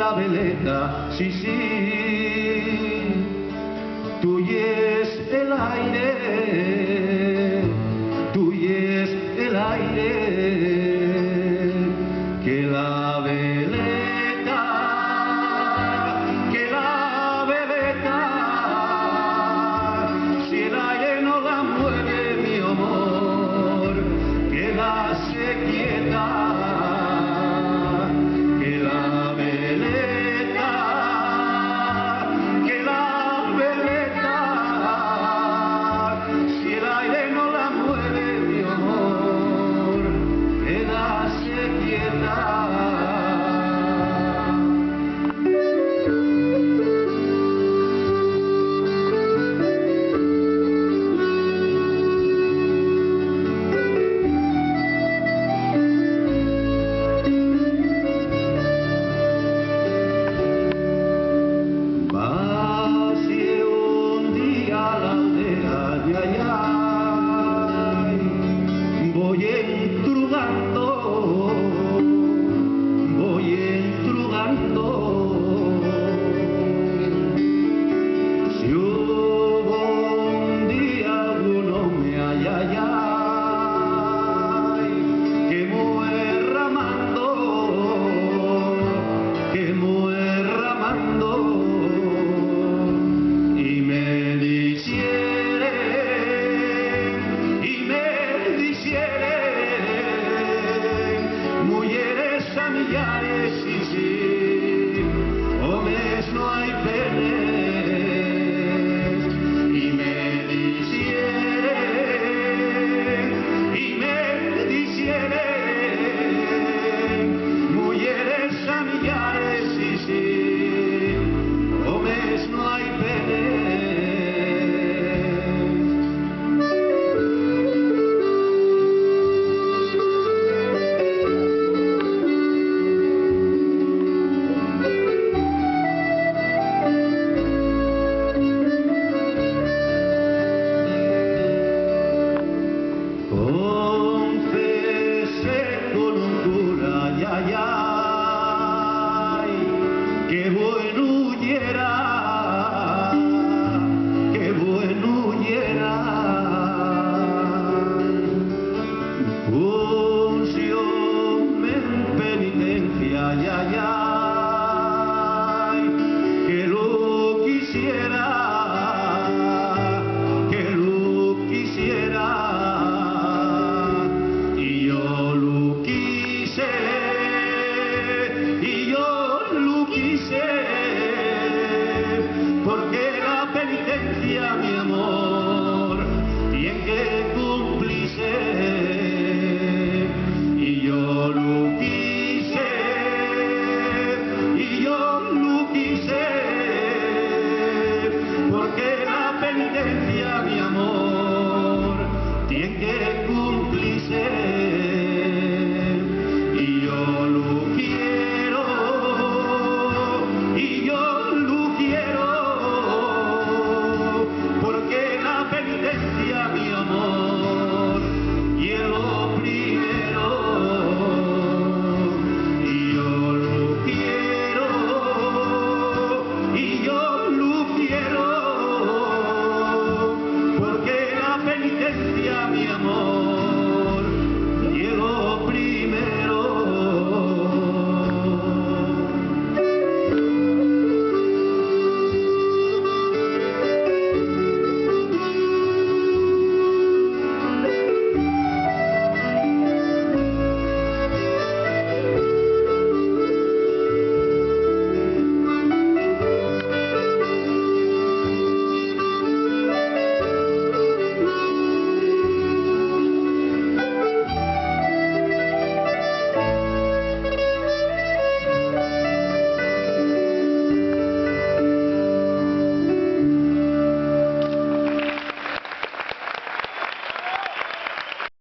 la veleta, sí, sí, tuyo es el aire, tuyo es el aire, que la veleta, si el aire no la mueve, mi amor, quédase quieta. Voy entrugando, si hubo un día alguno me ay, que muerramando, y me diciere, millares, sí, sí, homes no hay penes, y me dicieren, mujeres a millares, sí, sí, homes no hay penes. Confesé con un cura, ay, qué bueno huyera, qué bueno huyera. Unción en penitencia, ay,